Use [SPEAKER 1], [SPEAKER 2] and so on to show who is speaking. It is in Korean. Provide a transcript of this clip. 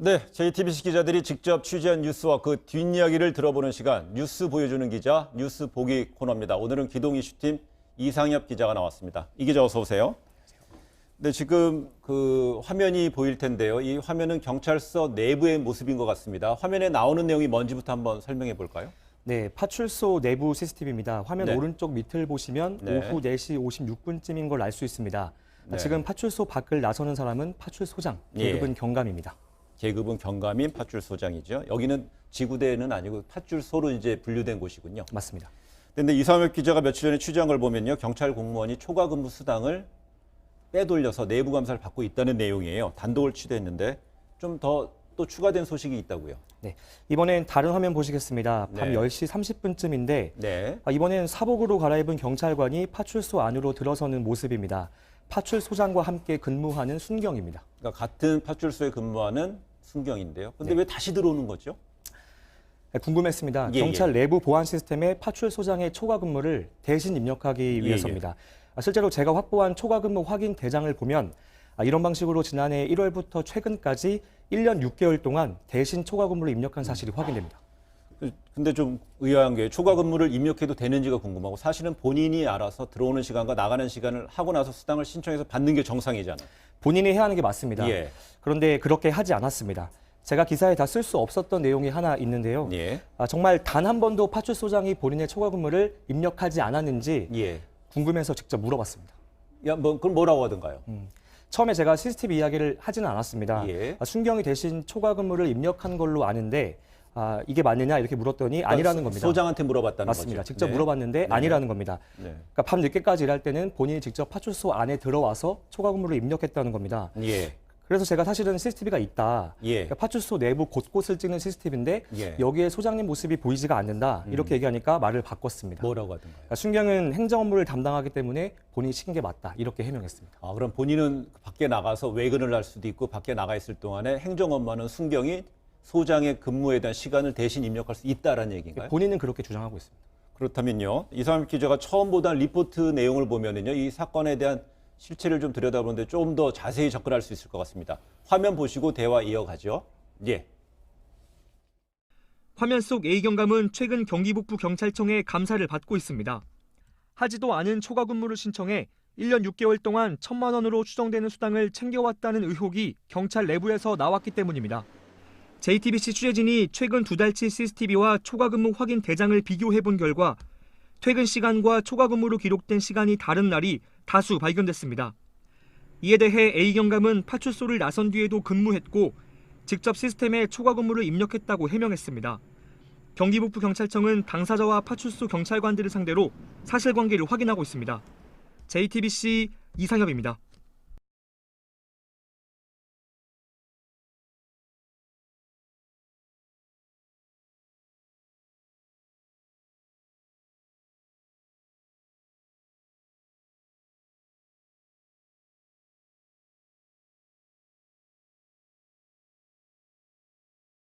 [SPEAKER 1] 네, JTBC 기자들이 직접 취재한 뉴스와 그 뒷이야기를 들어보는 시간, 뉴스 보여주는 기자, 뉴스 보기 코너입니다. 오늘은 기동 이슈팀 이상엽 기자가 나왔습니다. 이 기자 어서 오세요. 네, 지금 그 화면이 보일 텐데요. 이 화면은 경찰서 내부의 모습인 것 같습니다. 화면에 나오는 내용이 뭔지부터 한번 설명해 볼까요?
[SPEAKER 2] 네, 파출소 내부 CCTV입니다. 화면
[SPEAKER 1] 네.
[SPEAKER 2] 오른쪽 밑을 보시면
[SPEAKER 1] 네.
[SPEAKER 2] 오후 4시 56분쯤인 걸 알 수 있습니다.
[SPEAKER 1] 네.
[SPEAKER 2] 지금 파출소 밖을 나서는 사람은 파출소장, 계급은 경감입니다.
[SPEAKER 1] 계급은 경감인 파출소장이죠. 여기는 지구대는 아니고 파출소로 이제 분류된 곳이군요.
[SPEAKER 2] 맞습니다.
[SPEAKER 1] 그런데 이상엽 기자가 며칠 전에 취재한 걸 보면요. 경찰 공무원이 초과 근무 수당을 빼돌려서 내부 감사를 받고 있다는 내용이에요. 단독을 취재했는데 좀 더 또 추가된 소식이 있다고요.
[SPEAKER 2] 네, 이번엔 다른 화면 보시겠습니다. 밤
[SPEAKER 1] 네.
[SPEAKER 2] 10시 30분쯤인데
[SPEAKER 1] 네.
[SPEAKER 2] 이번엔 사복으로 갈아입은 경찰관이 파출소 안으로 들어서는 모습입니다. 파출소장과 함께 근무하는 순경입니다.
[SPEAKER 1] 그러니까 같은 파출소에 근무하는 순경인데요. 근데
[SPEAKER 2] 네.
[SPEAKER 1] 왜 다시 들어오는 거죠?
[SPEAKER 2] 궁금했습니다.
[SPEAKER 1] 예,
[SPEAKER 2] 경찰 내부 보안 시스템에 파출소장의 초과 근무를 대신 입력하기 위해서입니다. 실제로 제가 확보한 초과 근무 확인 대장을 보면 이런 방식으로 지난해 1월부터 최근까지 1년 6개월 동안 대신 초과 근무를 입력한 사실이 확인됩니다.
[SPEAKER 1] 근데 좀 의아한 게 초과 근무를 입력해도 되는지가 궁금하고 사실은 본인이 알아서 들어오는 시간과 나가는 시간을 하고 나서 수당을 신청해서 받는 게 정상이잖아요.
[SPEAKER 2] 본인이 해야 하는 게 맞습니다.
[SPEAKER 1] 예.
[SPEAKER 2] 그런데 그렇게 하지 않았습니다. 제가 기사에 다 쓸 수 없었던 내용이 하나 있는데요.
[SPEAKER 1] 예.
[SPEAKER 2] 정말 단 한 번도 파출소장이 본인의 초과 근무를 입력하지 않았는지
[SPEAKER 1] 예.
[SPEAKER 2] 궁금해서 직접 물어봤습니다.
[SPEAKER 1] 야, 뭐 그럼 뭐라고 하던가요?
[SPEAKER 2] 처음에 제가 CCTV 이야기를 하지는 않았습니다.
[SPEAKER 1] 예.
[SPEAKER 2] 순경이 대신 초과 근무를 입력한 걸로 아는데 이게 맞느냐 이렇게 물었더니 아니라는 겁니다.
[SPEAKER 1] 소장한테 물어봤다는
[SPEAKER 2] 맞습니다.
[SPEAKER 1] 거죠.
[SPEAKER 2] 직접
[SPEAKER 1] 네.
[SPEAKER 2] 물어봤는데
[SPEAKER 1] 네.
[SPEAKER 2] 아니라는 겁니다.
[SPEAKER 1] 네.
[SPEAKER 2] 그러니까 밤 늦게까지 일할 때는 본인이 직접 파출소 안에 들어와서 초과 근무를 입력했다는 겁니다.
[SPEAKER 1] 예.
[SPEAKER 2] 그래서 제가 사실은 CCTV가 있다.
[SPEAKER 1] 예.
[SPEAKER 2] 그러니까 파출소 내부 곳곳을 찍는 CCTV인데
[SPEAKER 1] 예.
[SPEAKER 2] 여기에 소장님 모습이 보이지가 않는다. 이렇게 얘기하니까 말을 바꿨습니다.
[SPEAKER 1] 뭐라고 하던가요?
[SPEAKER 2] 그러니까 순경은 행정 업무를 담당하기 때문에 본인이 시킨 게 맞다. 이렇게 해명했습니다.
[SPEAKER 1] 아, 그럼 본인은 밖에 나가서 외근을 할 수도 있고 밖에 나가 있을 동안에 행정 업무는 순경이 소장의 근무에 대한 시간을 대신 입력할 수 있다라는 얘기인가요?
[SPEAKER 2] 본인은 그렇게 주장하고 있습니다.
[SPEAKER 1] 그렇다면요. 이상엽 기자가 처음 보던 리포트 내용을 보면은요. 이 사건에 대한 실체를 좀 들여다보는데 좀 더 자세히 접근할 수 있을 것 같습니다. 화면 보시고 대화 이어가죠. 예.
[SPEAKER 3] 화면 속 A 경감은 최근 경기북부 경찰청에 감사를 받고 있습니다. 하지도 않은 초과 근무를 신청해 1년 6개월 동안 1,000만 원으로 추정되는 수당을 챙겨왔다는 의혹이 경찰 내부에서 나왔기 때문입니다. JTBC 취재진이 최근 2달치 CCTV와 초과 근무 확인 대장을 비교해본 결과 퇴근 시간과 초과 근무로 기록된 시간이 다른 날이 다수 발견됐습니다. 이에 대해 A 경감은 파출소를 나선 뒤에도 근무했고 직접 시스템에 초과 근무를 입력했다고 해명했습니다. 경기북부 경찰청은 당사자와 파출소 경찰관들을 상대로 사실관계를 확인하고 있습니다. JTBC 이상엽입니다.